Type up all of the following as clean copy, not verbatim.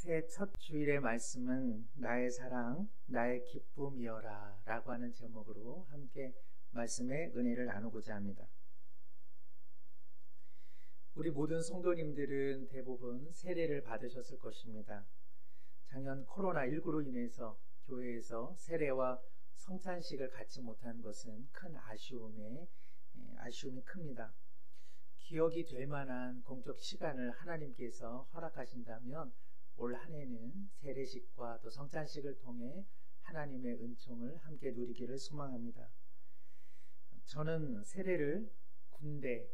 새해 첫 주일의 말씀은 나의 사랑, 나의 기쁨이여라 라고 하는 제목으로 함께 말씀의 은혜를 나누고자 합니다. 우리 모든 성도님들은 대부분 세례를 받으셨을 것입니다. 작년 코로나19로 인해서 교회에서 세례와 성찬식을 갖지 못한 것은 큰 아쉬움이 큽니다. 기억이 될 만한 공적 시간을 하나님께서 허락하신다면 올 한 해는 세례식과 또 성찬식을 통해 하나님의 은총을 함께 누리기를 소망합니다. 저는 세례를 군대,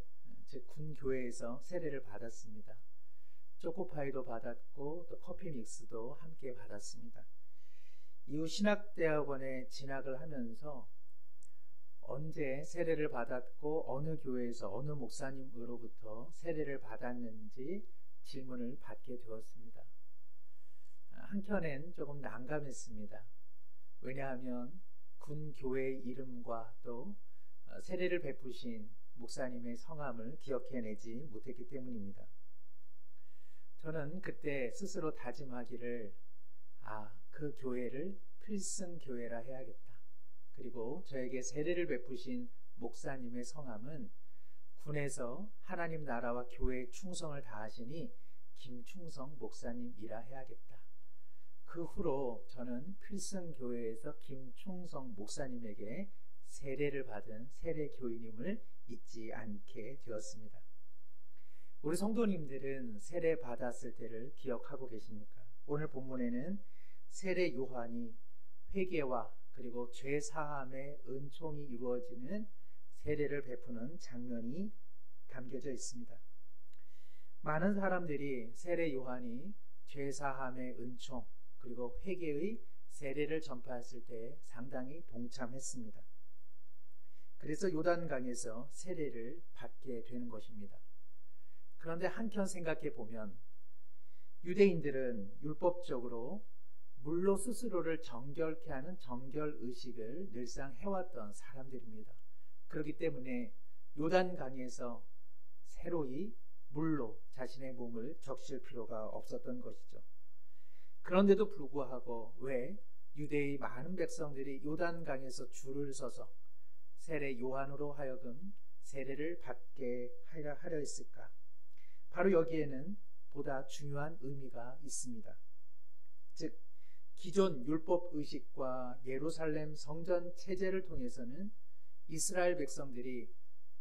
즉 군교회에서 세례를 받았습니다. 초코파이도 받았고 또 커피 믹스도 함께 받았습니다. 이후 신학대학원에 진학을 하면서 언제 세례를 받았고 어느 교회에서 어느 목사님으로부터 세례를 받았는지 질문을 받게 되었습니다. 한켠엔 조금 난감했습니다. 왜냐하면 군 교회의 이름과 또 세례를 베푸신 목사님의 성함을 기억해내지 못했기 때문입니다. 저는 그때 스스로 다짐하기를 그 교회를 필승교회라 해야겠다. 그리고 저에게 세례를 베푸신 목사님의 성함은 군에서 하나님 나라와 교회에 충성을 다하시니 김충성 목사님이라 해야겠다. 그 후로 저는 필승교회에서 김충성 목사님에게 세례를 받은 세례교인임을 잊지 않게 되었습니다. 우리 성도님들은 세례 받았을 때를 기억하고 계십니까? 오늘 본문에는 세례 요한이 회개와 그리고 죄 사함의 은총이 이루어지는 세례를 베푸는 장면이 담겨져 있습니다. 많은 사람들이 세례 요한이 죄 사함의 은총 그리고 회개의 세례를 전파했을 때 상당히 동참했습니다. 그래서 요단강에서 세례를 받게 되는 것입니다. 그런데 한편 생각해 보면 유대인들은 율법적으로 물로 스스로를 정결케 하는 정결의식을 늘상 해왔던 사람들입니다. 그렇기 때문에 요단강에서 새로이 물로 자신의 몸을 적실 필요가 없었던 것이죠. 그런데도 불구하고 왜 유대의 많은 백성들이 요단강에서 줄을 서서 세례 요한으로 하여금 세례를 받게 하려 했을까? 바로 여기에는 보다 중요한 의미가 있습니다. 즉 기존 율법 의식과 예루살렘 성전 체제를 통해서는 이스라엘 백성들이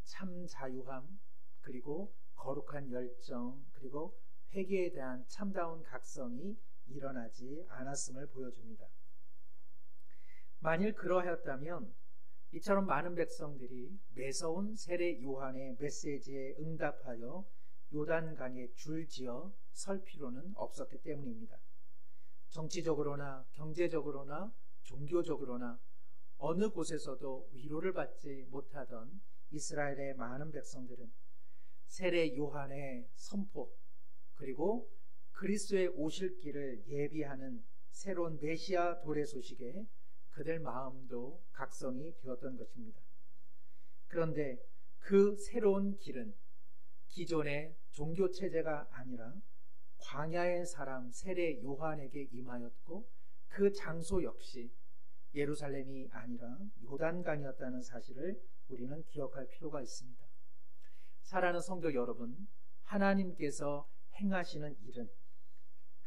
참 자유함 그리고 거룩한 열정 그리고 회개에 대한 참다운 각성이 일어나지 않았음을 보여줍니다. 만일 그러하였다면 이처럼 많은 백성들이 매서운 세례 요한의 메시지에 응답하여 요단강에 줄지어 설 필요는 없었기 때문입니다. 정치적으로나 경제적으로나 종교적으로나 어느 곳에서도 위로를 받지 못하던 이스라엘의 많은 백성들은 세례 요한의 선포 그리고 그리스도의 오실 길을 예비하는 새로운 메시아 도래 소식에 그들 마음도 각성이 되었던 것입니다. 그런데 그 새로운 길은 기존의 종교 체제가 아니라 광야의 사람 세례 요한에게 임하였고 그 장소 역시 예루살렘이 아니라 요단강이었다는 사실을 우리는 기억할 필요가 있습니다. 사랑하는 성도 여러분, 하나님께서 행하시는 일은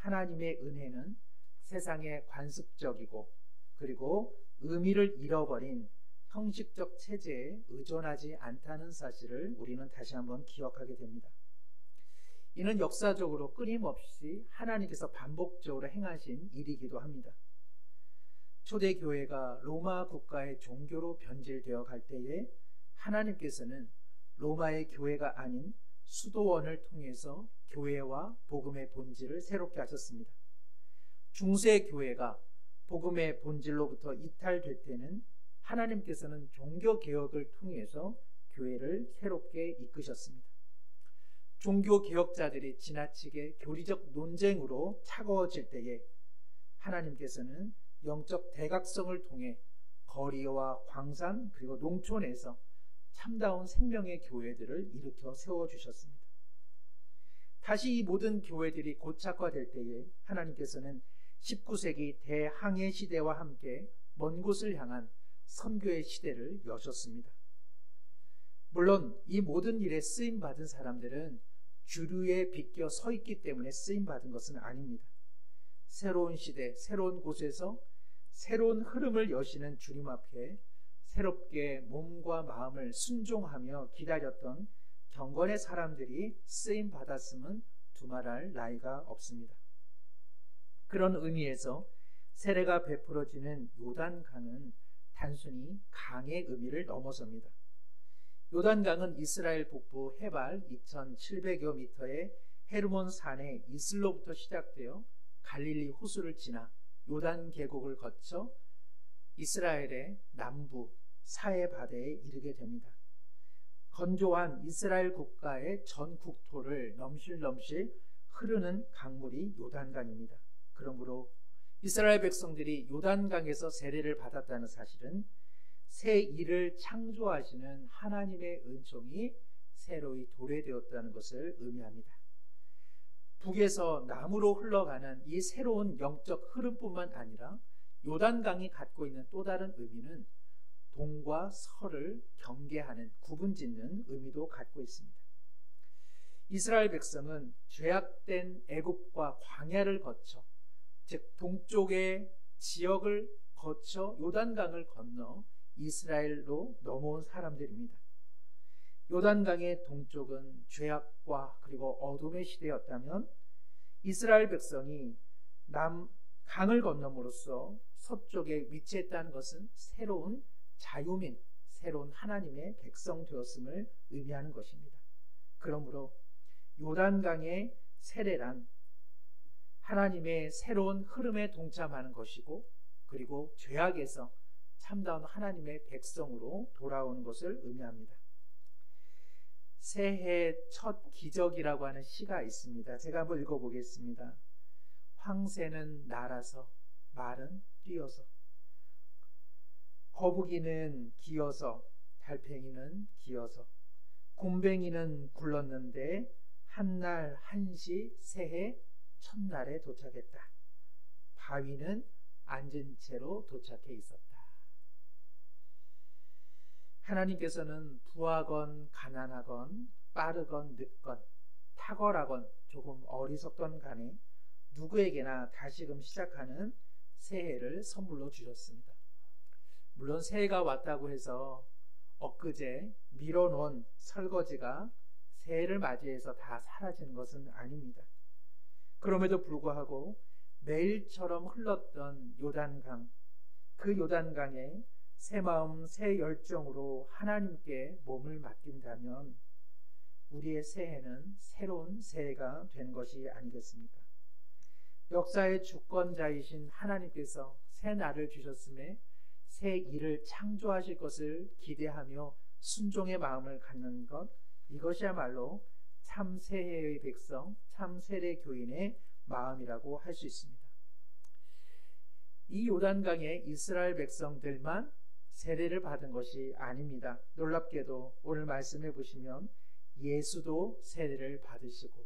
하나님의 은혜는 세상에 관습적이고 그리고 의미를 잃어버린 형식적 체제에 의존하지 않다는 사실을 우리는 다시 한번 기억하게 됩니다. 이는 역사적으로 끊임없이 하나님께서 반복적으로 행하신 일이기도 합니다. 초대교회가 로마 국가의 종교로 변질되어 갈 때에 하나님께서는 로마의 교회가 아닌 수도원을 통해서 교회와 복음의 본질을 새롭게 하셨습니다. 중세 교회가 복음의 본질로부터 이탈될 때는 하나님께서는 종교개혁을 통해서 교회를 새롭게 이끄셨습니다. 종교개혁자들이 지나치게 교리적 논쟁으로 차가워질 때에 하나님께서는 영적 대각성을 통해 거리와 광산 그리고 농촌에서 참다운 생명의 교회들을 일으켜 세워주셨습니다. 다시 이 모든 교회들이 고착화될 때에 하나님께서는 19세기 대항해 시대와 함께 먼 곳을 향한 선교의 시대를 여셨습니다. 물론 이 모든 일에 쓰임받은 사람들은 주류에 비껴 서 있기 때문에 쓰임받은 것은 아닙니다. 새로운 시대, 새로운 곳에서 새로운 흐름을 여시는 주님 앞에 새롭게 몸과 마음을 순종하며 기다렸던 경건의 사람들이 쓰임받았음은 두말할 나위가 없습니다. 그런 의미에서 세례가 베풀어지는 요단강은 단순히 강의 의미를 넘어섭니다. 요단강은 이스라엘 북부 해발 2700여 미터의 헤르몬 산의 이슬로부터 시작되어 갈릴리 호수를 지나 요단 계곡을 거쳐 이스라엘의 남부 사해 바다에 이르게 됩니다. 건조한 이스라엘 국가의 전 국토를 넘실넘실 흐르는 강물이 요단강입니다. 그러므로 이스라엘 백성들이 요단강에서 세례를 받았다는 사실은 새 일을 창조하시는 하나님의 은총이 새로이 도래되었다는 것을 의미합니다. 북에서 남으로 흘러가는 이 새로운 영적 흐름뿐만 아니라 요단강이 갖고 있는 또 다른 의미는 동과 서를 경계하는 구분짓는 의미도 갖고 있습니다. 이스라엘 백성은 죄악된 애굽과 광야를 거쳐, 즉 동쪽의 지역을 거쳐 요단강을 건너 이스라엘로 넘어온 사람들입니다. 요단강의 동쪽은 죄악과 그리고 어둠의 시대였다면 이스라엘 백성이 강을 건너므로써 서쪽에 위치했다는 것은 새로운 자유민, 새로운 하나님의 백성 되었음을 의미하는 것입니다. 그러므로 요단강의 세례란 하나님의 새로운 흐름에 동참하는 것이고, 그리고 죄악에서 참다운 하나님의 백성으로 돌아오는 것을 의미합니다. 새해 첫 기적이라고 하는 시가 있습니다. 제가 한번 읽어보겠습니다. 황새는 날아서 말은 뛰어서, 거북이는 기어서, 달팽이는 기어서, 곰뱅이는 굴렀는데 한날 한시 새해 첫날에 도착했다. 바위는 앉은 채로 도착해 있었다. 하나님께서는 부하건 가난하건 빠르건 늦건 탁월하건 조금 어리석던 간에 누구에게나 다시금 시작하는 새해를 선물로 주셨습니다. 물론 새해가 왔다고 해서 엊그제 밀어놓은 설거지가 새해를 맞이해서 다 사라지는 것은 아닙니다. 그럼에도 불구하고 매일처럼 흘렀던 요단강, 그 요단강에 새 마음 새 열정으로 하나님께 몸을 맡긴다면 우리의 새해는 새로운 새해가 된 것이 아니겠습니까? 역사의 주권자이신 하나님께서 새 날을 주셨음에 새 일을 창조하실 것을 기대하며 순종의 마음을 갖는 것, 이것이야말로 참 새해의 백성, 참 세례 교인의 마음이라고 할 수 있습니다. 이 요단강에 이스라엘 백성들만 세례를 받은 것이 아닙니다. 놀랍게도 오늘 말씀해 보시면 예수도 세례를 받으시고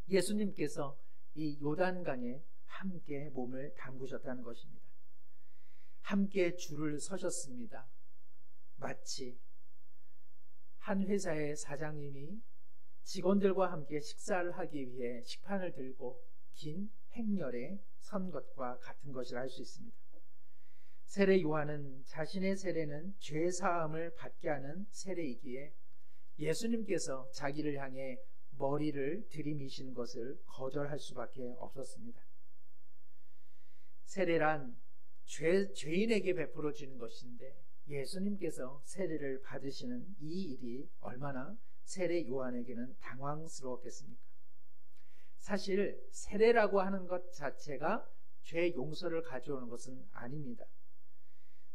예수님께서 이 요단강에 함께 몸을 담그셨다는 것입니다. 함께 줄을 서셨습니다. 마치 한 회사의 사장님이 직원들과 함께 식사를 하기 위해 식판을 들고 긴 행렬에 선 것과 같은 것을 알 수 있습니다. 세례 요한은 자신의 세례는 죄 사함을 받게 하는 세례이기에 예수님께서 자기를 향해 머리를 들이미시는 것을 거절할 수밖에 없었습니다. 세례란 죄인에게 베풀어지는 것인데 예수님께서 세례를 받으시는 이 일이 얼마나 세례 요한에게는 당황스러웠겠습니까? 사실 세례라고 하는 것 자체가 죄 용서를 가져오는 것은 아닙니다.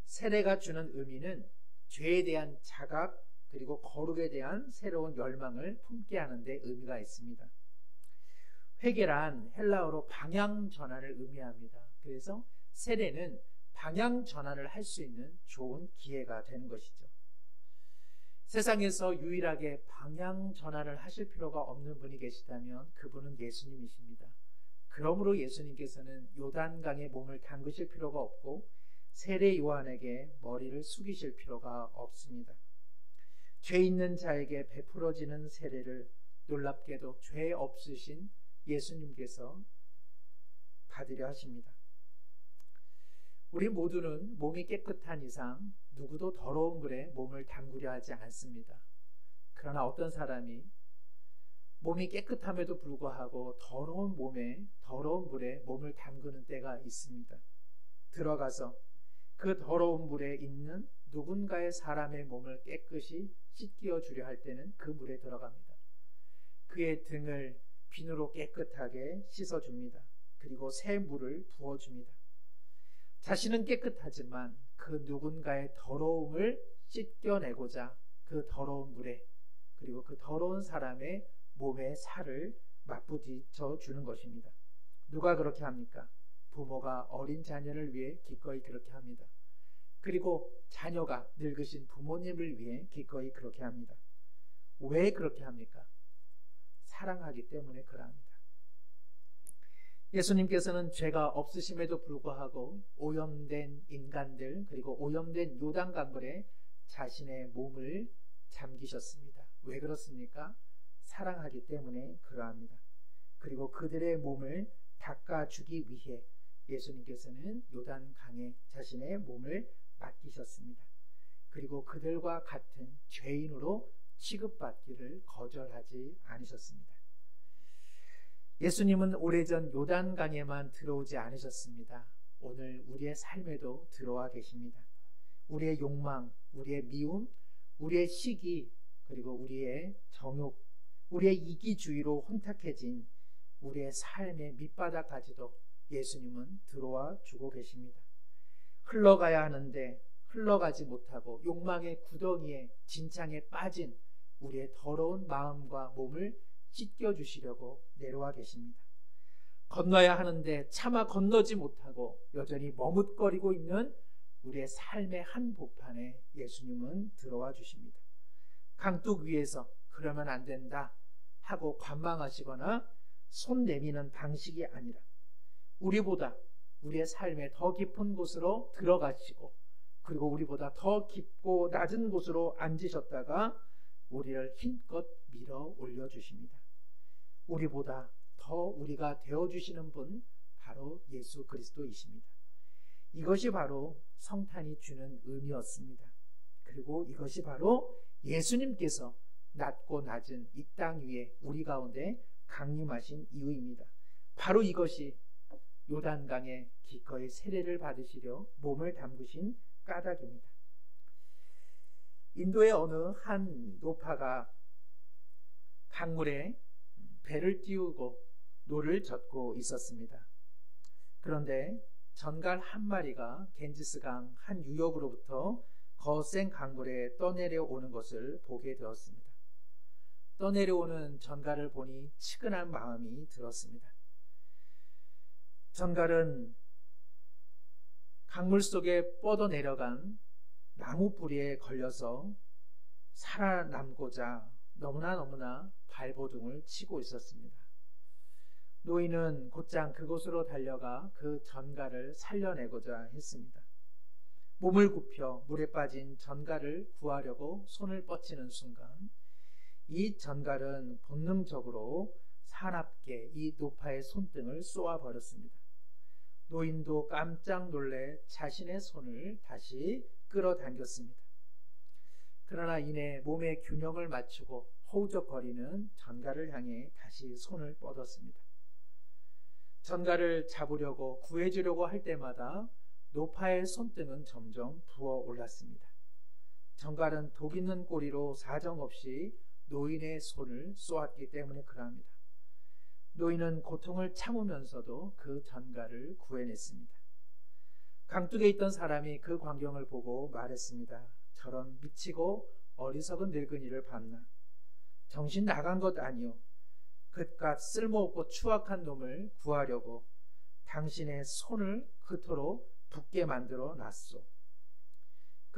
세례가 주는 의미는 죄에 대한 자각 그리고 거룩에 대한 새로운 열망을 품게 하는 데 의미가 있습니다. 회개란 헬라어로 방향 전환을 의미합니다. 그래서 세례는 방향 전환을 할 수 있는 좋은 기회가 되는 것이죠. 세상에서 유일하게 방향 전환을 하실 필요가 없는 분이 계시다면 그분은 예수님이십니다. 그러므로 예수님께서는 요단강에 몸을 담그실 필요가 없고 세례 요한에게 머리를 숙이실 필요가 없습니다. 죄 있는 자에게 베풀어지는 세례를 놀랍게도 죄 없으신 예수님께서 받으려 하십니다. 우리 모두는 몸이 깨끗한 이상 누구도 더러운 물에 몸을 담그려 하지 않습니다. 그러나 어떤 사람이 몸이 깨끗함에도 불구하고 더러운 물에 몸을 담그는 때가 있습니다. 들어가서 그 더러운 물에 있는 누군가의 사람의 몸을 깨끗이 씻겨 주려 할 때는 그 물에 들어갑니다. 그의 등을 비누로 깨끗하게 씻어줍니다. 그리고 새 물을 부어줍니다. 자신은 깨끗하지만 그 누군가의 더러움을 씻겨내고자 그 더러운 물에 그리고 그 더러운 사람의 몸의 살을 맞부딪혀 주는 것입니다. 누가 그렇게 합니까? 부모가 어린 자녀를 위해 기꺼이 그렇게 합니다. 그리고 자녀가 늙으신 부모님을 위해 기꺼이 그렇게 합니다. 왜 그렇게 합니까? 사랑하기 때문에 그러합니다. 예수님께서는 죄가 없으심에도 불구하고 오염된 인간들 그리고 오염된 요단강물에 자신의 몸을 잠기셨습니다. 왜 그렇습니까? 사랑하기 때문에 그러합니다. 그리고 그들의 몸을 닦아주기 위해 예수님께서는 요단강에 자신의 몸을 맡기셨습니다. 그리고 그들과 같은 죄인으로 취급받기를 거절하지 않으셨습니다. 예수님은 오래전 요단강에만 들어오지 않으셨습니다. 오늘 우리의 삶에도 들어와 계십니다. 우리의 욕망, 우리의 미움, 우리의 시기, 그리고 우리의 정욕, 우리의 이기주의로 혼탁해진 우리의 삶의 밑바닥까지도 예수님은 들어와 주고 계십니다. 흘러가야 하는데 흘러가지 못하고 욕망의 구덩이에 진창에 빠진 우리의 더러운 마음과 몸을 씻겨주시려고 내려와 계십니다. 건너야 하는데 차마 건너지 못하고 여전히 머뭇거리고 있는 우리의 삶의 한복판에 예수님은 들어와 주십니다. 강둑 위에서 그러면 안 된다 하고 관망하시거나 손 내미는 방식이 아니라 우리보다 우리의 삶의 더 깊은 곳으로 들어가시고 그리고 우리보다 더 깊고 낮은 곳으로 앉으셨다가 우리를 힘껏 밀어 올려주십니다. 우리보다 더 우리가 되어주시는 분 바로 예수 그리스도이십니다. 이것이 바로 성탄이 주는 의미였습니다. 그리고 이것이 바로 예수님께서 낮고 낮은 이 땅 위에 우리 가운데 강림하신 이유입니다. 바로 이것이 요단강에 기꺼이 세례를 받으시려 몸을 담그신 까닭입니다. 인도의 어느 한 노파가 강물에 배를 띄우고 노를 젓고 있었습니다. 그런데 전갈 한 마리가 겐지스강 한 유역으로부터 거센 강물에 떠내려오는 것을 보게 되었습니다. 떠내려오는 전갈을 보니 측은한 마음이 들었습니다. 전갈은 강물 속에 뻗어내려간 나무 뿌리에 걸려서 살아남고자 너무나 발버둥을 치고 있었습니다. 노인은 곧장 그곳으로 달려가 그 전갈을 살려내고자 했습니다. 몸을 굽혀 물에 빠진 전갈을 구하려고 손을 뻗치는 순간 이 전갈은 본능적으로 사납게 이 노파의 손등을 쏘아버렸습니다. 노인도 깜짝 놀래 자신의 손을 다시 끌어당겼습니다. 그러나 이내 몸의 균형을 맞추고 허우적거리는 전갈을 향해 다시 손을 뻗었습니다. 전갈을 잡으려고 구해주려고 할 때마다 노파의 손등은 점점 부어올랐습니다. 전갈은 독 있는 꼬리로 사정없이 노인의 손을 쏘았기 때문에 그러합니다. 노인은 고통을 참으면서도 그 전갈을 구해냈습니다. 강둑에 있던 사람이 그 광경을 보고 말했습니다. 저런 미치고 어리석은 늙은이를 봤나? 정신 나간 것 아니오. 그깟 쓸모없고 추악한 놈을 구하려고 당신의 손을 그토록 붓게 만들어 놨소.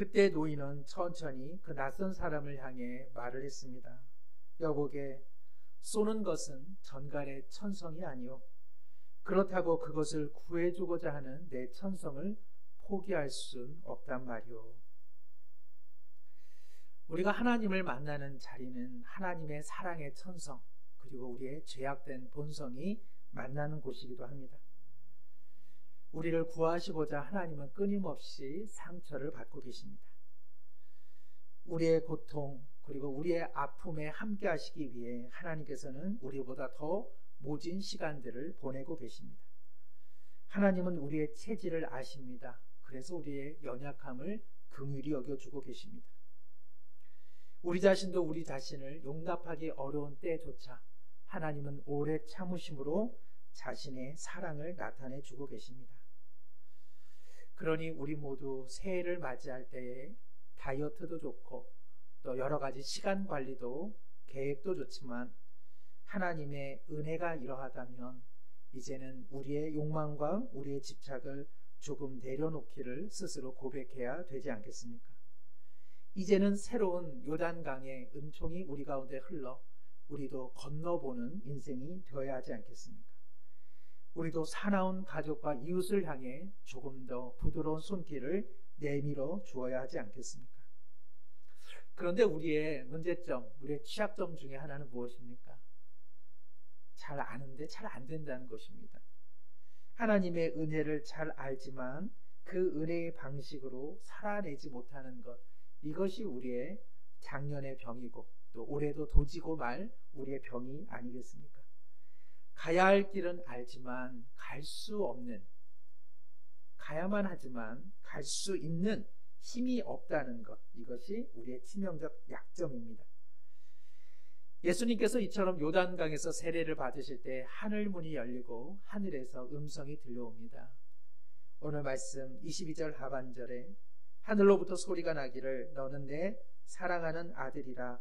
그때 노인은 천천히 그 낯선 사람을 향해 말을 했습니다. 여보게, 쏘는 것은 전갈의 천성이 아니오. 그렇다고 그것을 구해주고자 하는 내 천성을 포기할 순 없단 말이오. 우리가 하나님을 만나는 자리는 하나님의 사랑의 천성, 그리고 우리의 죄악된 본성이 만나는 곳이기도 합니다. 우리를 구하시고자 하나님은 끊임없이 상처를 받고 계십니다. 우리의 고통 그리고 우리의 아픔에 함께 하시기 위해 하나님께서는 우리보다 더 모진 시간들을 보내고 계십니다. 하나님은 우리의 체질을 아십니다. 그래서 우리의 연약함을 긍휼히 여겨주고 계십니다. 우리 자신도 우리 자신을 용납하기 어려운 때조차 하나님은 오래 참으심으로 자신의 사랑을 나타내 주고 계십니다. 그러니 우리 모두 새해를 맞이할 때에 다이어트도 좋고 또 여러 가지 시간 관리도 계획도 좋지만 하나님의 은혜가 이러하다면 이제는 우리의 욕망과 우리의 집착을 조금 내려놓기를 스스로 고백해야 되지 않겠습니까? 이제는 새로운 요단강의 은총이 우리 가운데 흘러 우리도 건너보는 인생이 되어야 하지 않겠습니까? 우리도 사나운 가족과 이웃을 향해 조금 더 부드러운 손길을 내밀어 주어야 하지 않겠습니까? 그런데 우리의 문제점, 우리의 취약점 중에 하나는 무엇입니까? 잘 아는데 잘 안 된다는 것입니다. 하나님의 은혜를 잘 알지만 그 은혜의 방식으로 살아내지 못하는 것, 이것이 우리의 작년의 병이고 또 올해도 도지고 말 우리의 병이 아니겠습니까? 가야 할 길은 알지만 갈 수 없는, 가야만 하지만 갈 수 있는 힘이 없다는 것, 이것이 우리의 치명적 약점입니다. 예수님께서 이처럼 요단강에서 세례를 받으실 때 하늘 문이 열리고 하늘에서 음성이 들려옵니다. 오늘 말씀 22절 하반절에 하늘로부터 소리가 나기를 너는 내 사랑하는 아들이라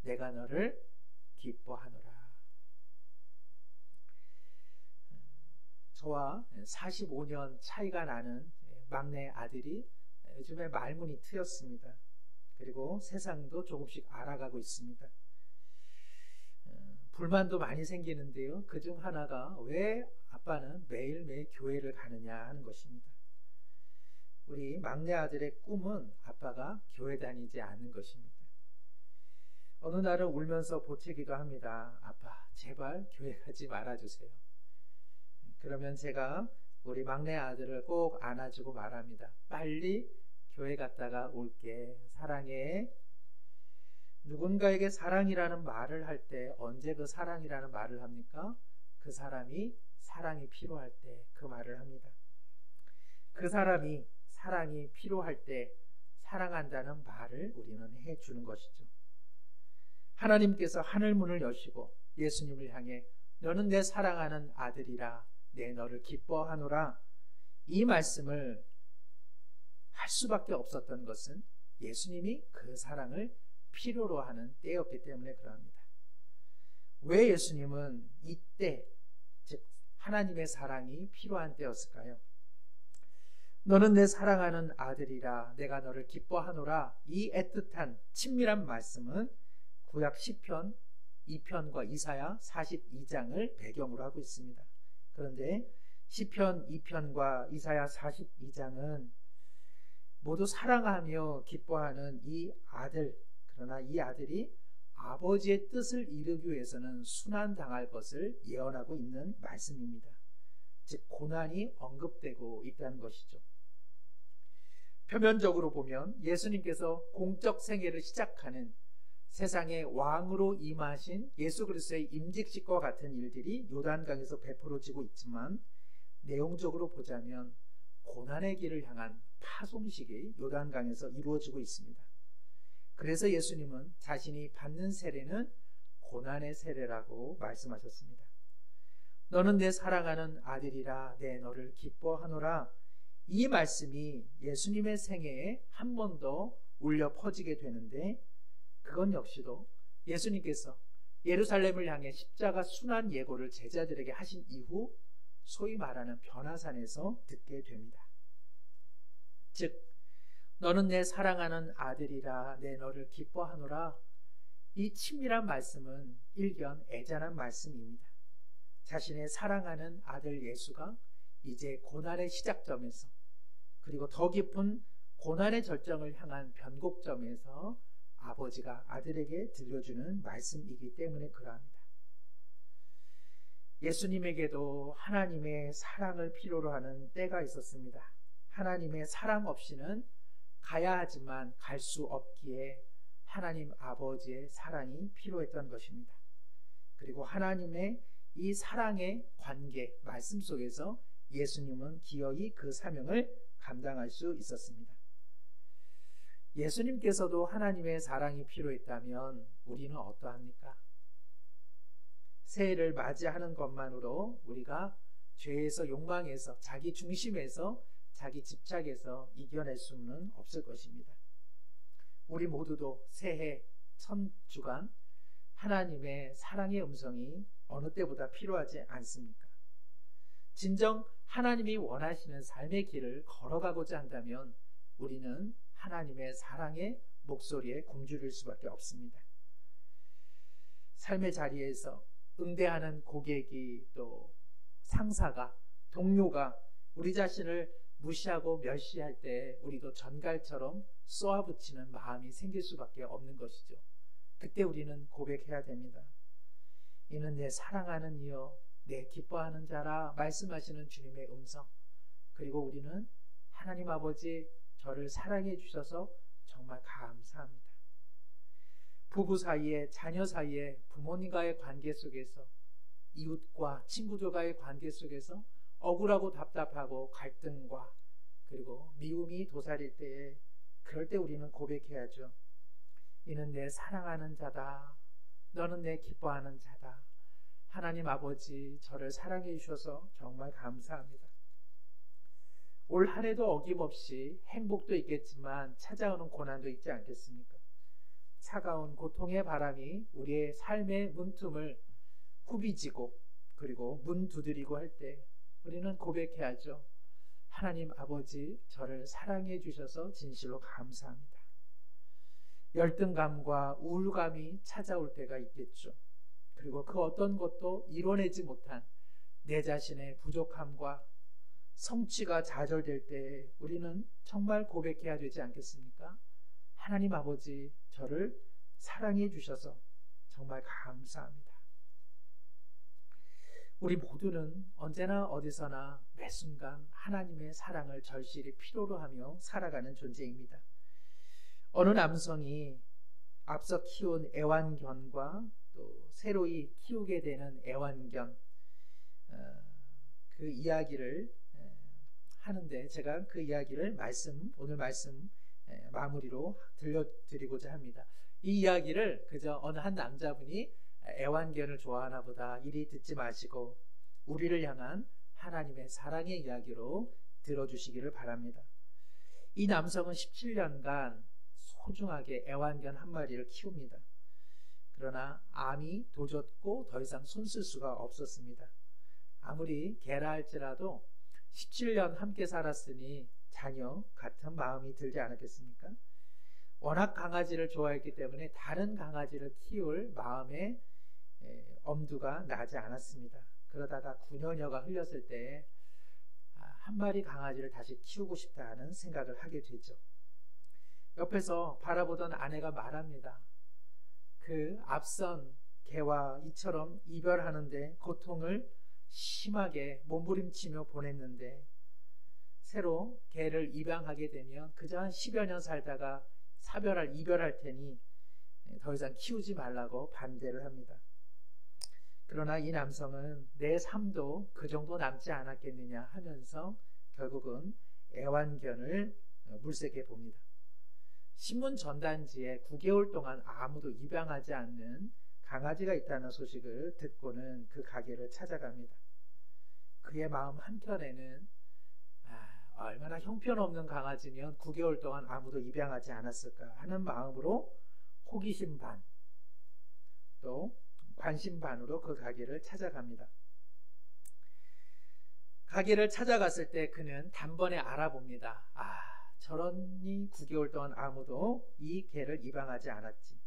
내가 너를 기뻐하노라. 저와 45년 차이가 나는 막내 아들이 요즘에 말문이 트였습니다. 그리고 세상도 조금씩 알아가고 있습니다. 불만도 많이 생기는데요. 그중 하나가 왜 아빠는 매일매일 교회를 가느냐 하는 것입니다. 우리 막내 아들의 꿈은 아빠가 교회 다니지 않는 것입니다. 어느 날은 울면서 보채기도 합니다. 아빠, 제발 교회 가지 말아주세요. 그러면 제가 우리 막내 아들을 꼭 안아주고 말합니다. 빨리 교회 갔다가 올게. 사랑해. 누군가에게 사랑이라는 말을 할 때 언제 그 사랑이라는 말을 합니까? 그 사람이 사랑이 필요할 때 그 말을 합니다. 그 사람이 사랑이 필요할 때 사랑한다는 말을 우리는 해주는 것이죠. 하나님께서 하늘문을 여시고 예수님을 향해 너는 내 사랑하는 아들이라 내 너를 기뻐하노라, 이 말씀을 할 수밖에 없었던 것은 예수님이 그 사랑을 필요로 하는 때였기 때문에 그러합니다. 왜 예수님은 이때, 즉 하나님의 사랑이 필요한 때였을까요? 너는 내 사랑하는 아들이라 내가 너를 기뻐하노라, 이 애틋한 친밀한 말씀은 구약 시편 2편과 이사야 42장을 배경으로 하고 있습니다. 그런데 시편 2편과 이사야 42장은 모두 사랑하며 기뻐하는 이 아들, 그러나 이 아들이 아버지의 뜻을 이루기 위해서는 순환당할 것을 예언하고 있는 말씀입니다. 즉 고난이 언급되고 있다는 것이죠. 표면적으로 보면 예수님께서 공적 생애를 시작하는 세상의 왕으로 임하신 예수 그리스도의 임직식과 같은 일들이 요단강에서 베풀어지고 있지만 내용적으로 보자면 고난의 길을 향한 파송식이 요단강에서 이루어지고 있습니다. 그래서 예수님은 자신이 받는 세례는 고난의 세례라고 말씀하셨습니다. 너는 내 사랑하는 아들이라 내 너를 기뻐하노라, 이 말씀이 예수님의 생애에 한 번 더 울려 퍼지게 되는데 그건 역시도 예수님께서 예루살렘을 향해 십자가 순환 예고를 제자들에게 하신 이후 소위 말하는 변화산에서 듣게 됩니다. 즉 너는 내 사랑하는 아들이라 내 너를 기뻐하노라. 이 친밀한 말씀은 일견 애잔한 말씀입니다. 자신의 사랑하는 아들 예수가 이제 고난의 시작점에서, 그리고 더 깊은 고난의 절정을 향한 변곡점에서 아버지가 아들에게 들려주는 말씀이기 때문에 그러합니다. 예수님에게도 하나님의 사랑을 필요로 하는 때가 있었습니다. 하나님의 사랑 없이는 가야 하지만 갈 수 없기에 하나님 아버지의 사랑이 필요했던 것입니다. 그리고 하나님의 이 사랑의 관계, 말씀 속에서 예수님은 기어이 그 사명을 감당할 수 있었습니다. 예수님께서도 하나님의 사랑이 필요했다면 우리는 어떠합니까? 새해를 맞이하는 것만으로 우리가 죄에서, 욕망에서, 자기 중심에서, 자기 집착에서 이겨낼 수는 없을 것입니다. 우리 모두도 새해 첫 주간 하나님의 사랑의 음성이 어느 때보다 필요하지 않습니까? 진정 하나님이 원하시는 삶의 길을 걸어가고자 한다면 우리는 하나님의 사랑의 목소리에 굶주릴 수밖에 없습니다. 삶의 자리에서 응대하는 고객이, 또 상사가, 동료가 우리 자신을 무시하고 멸시할 때 우리도 전갈처럼 쏘아붙이는 마음이 생길 수밖에 없는 것이죠. 그때 우리는 고백해야 됩니다. 이는 내 사랑하는 이여 내 기뻐하는 자라 말씀하시는 주님의 음성. 그리고 우리는 하나님 아버지, 저를 사랑해 주셔서 정말 감사합니다. 부부 사이에, 자녀 사이에, 부모님과의 관계 속에서, 이웃과 친구들과의 관계 속에서 억울하고 답답하고 갈등과 그리고 미움이 도사릴 때에, 그럴 때 우리는 고백해야죠. 이는 내 사랑하는 자다. 너는 내 기뻐하는 자다. 하나님 아버지, 저를 사랑해 주셔서 정말 감사합니다. 올 한 해도 어김없이 행복도 있겠지만 찾아오는 고난도 있지 않겠습니까? 차가운 고통의 바람이 우리의 삶의 문틈을 후비지고 그리고 문 두드리고 할 때 우리는 고백해야죠. 하나님 아버지, 저를 사랑해 주셔서 진실로 감사합니다. 열등감과 우울감이 찾아올 때가 있겠죠. 그리고 그 어떤 것도 이뤄내지 못한 내 자신의 부족함과 성취가 좌절될 때 우리는 정말 고백해야 되지 않겠습니까? 하나님 아버지, 저를 사랑해 주셔서 정말 감사합니다. 우리 모두는 언제나 어디서나 매 순간 하나님의 사랑을 절실히 필요로 하며 살아가는 존재입니다. 어느 남성이 앞서 키운 애완견과 또 새로이 키우게 되는 애완견, 그 이야기를 하는데 제가 그 이야기를 오늘 말씀 마무리로 들려드리고자 합니다. 이 이야기를 그저 어느 한 남자분이 애완견을 좋아하나 보다 이리 듣지 마시고 우리를 향한 하나님의 사랑의 이야기로 들어주시기를 바랍니다. 이 남성은 17년간 소중하게 애완견 한 마리를 키웁니다. 그러나 암이 도졌고 더 이상 손쓸 수가 없었습니다. 아무리 개라 할지라도 17년 함께 살았으니 자녀 같은 마음이 들지 않았겠습니까? 워낙 강아지를 좋아했기 때문에 다른 강아지를 키울 마음에 엄두가 나지 않았습니다. 그러다가 9년여가 흘렸을 때 한 마리 강아지를 다시 키우고 싶다는 생각을 하게 되죠. 옆에서 바라보던 아내가 말합니다. 그 앞선 개와 이처럼 이별하는데 고통을 심하게 몸부림치며 보냈는데 새로 개를 입양하게 되면 그저 한 10여 년 살다가 이별할 테니 더 이상 키우지 말라고 반대를 합니다. 그러나 이 남성은 내 삶도 그 정도 남지 않았겠느냐 하면서 결국은 애완견을 물색해 봅니다. 신문 전단지에 9개월 동안 아무도 입양하지 않는 강아지가 있다는 소식을 듣고는 그 가게를 찾아갑니다. 그의 마음 한켠에는 얼마나 형편없는 강아지면 9개월 동안 아무도 입양하지 않았을까 하는 마음으로 호기심 반, 또 관심 반으로 그 가게를 찾아갑니다. 가게를 찾아갔을 때 그는 단번에 알아봅니다. 저런이 9개월 동안 아무도 이 개를 입양하지 않았지.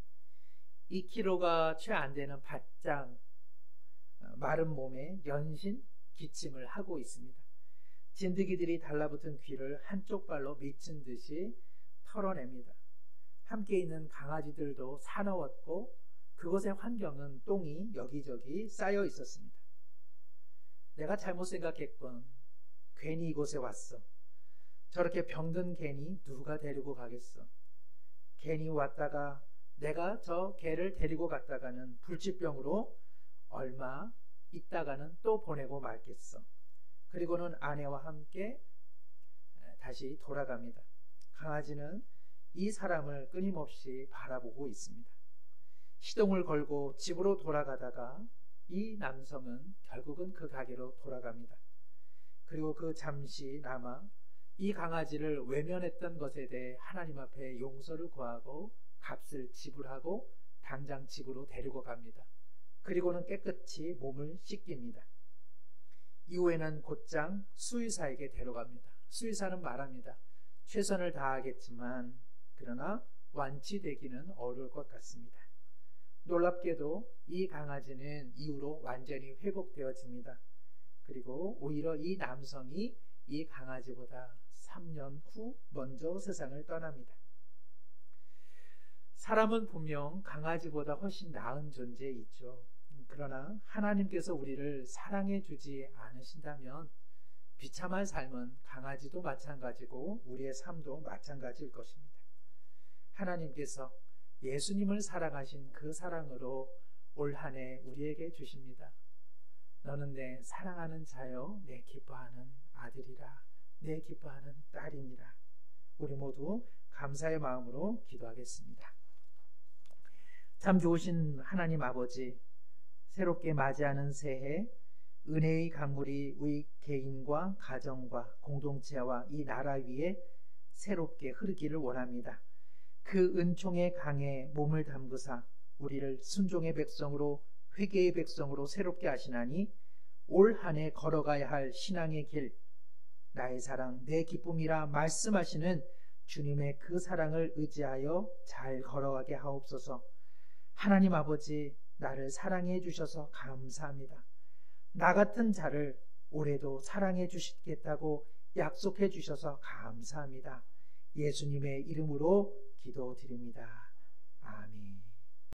2kg가 채 안 되는 바짝 마른 몸에 연신 기침을 하고 있습니다. 진드기들이 달라붙은 귀를 한쪽 발로 미친 듯이 털어냅니다. 함께 있는 강아지들도 사나웠고 그곳의 환경은 똥이 여기저기 쌓여 있었습니다. 내가 잘못 생각했군. 괜히 이곳에 왔어. 저렇게 병든 개니 누가 데리고 가겠어. 괜히 왔다가 내가 저 개를 데리고 갔다가는 불치병으로 얼마 있다가는 또 보내고 말겠어. 그리고는 아내와 함께 다시 돌아갑니다. 강아지는 이 사람을 끊임없이 바라보고 있습니다. 시동을 걸고 집으로 돌아가다가 이 남성은 결국은 그 가게로 돌아갑니다. 그리고 그 잠시나마 이 강아지를 외면했던 것에 대해 하나님 앞에 용서를 구하고 값을 지불하고 당장 집으로 데리고 갑니다. 그리고는 깨끗이 몸을 씻깁니다. 이후에는 곧장 수의사에게 데려갑니다. 수의사는 말합니다. 최선을 다하겠지만 그러나 완치되기는 어려울 것 같습니다. 놀랍게도 이 강아지는 이후로 완전히 회복되어집니다. 그리고 오히려 이 남성이 이 강아지보다 3년 후 먼저 세상을 떠납니다. 사람은 분명 강아지보다 훨씬 나은 존재이죠. 그러나 하나님께서 우리를 사랑해 주지 않으신다면 비참한 삶은 강아지도 마찬가지고 우리의 삶도 마찬가지일 것입니다. 하나님께서 예수님을 사랑하신 그 사랑으로 올 한 해 우리에게 주십니다. 너는 내 사랑하는 자여, 내 기뻐하는 아들이라, 내 기뻐하는 딸이니라. 우리 모두 감사의 마음으로 기도하겠습니다. 참 좋으신 하나님 아버지, 새롭게 맞이하는 새해 은혜의 강물이 우리 개인과 가정과 공동체와 이 나라 위에 새롭게 흐르기를 원합니다. 그 은총의 강에 몸을 담그사 우리를 순종의 백성으로 회개의 백성으로 새롭게 하시나니 올 한 해 걸어가야 할 신앙의 길, 나의 사랑 내 기쁨이라 말씀하시는 주님의 그 사랑을 의지하여 잘 걸어가게 하옵소서. 하나님 아버지, 나를 사랑해 주셔서 감사합니다. 나 같은 자를 올해도 사랑해 주시겠다고 약속해 주셔서 감사합니다. 예수님의 이름으로 기도드립니다. 아멘.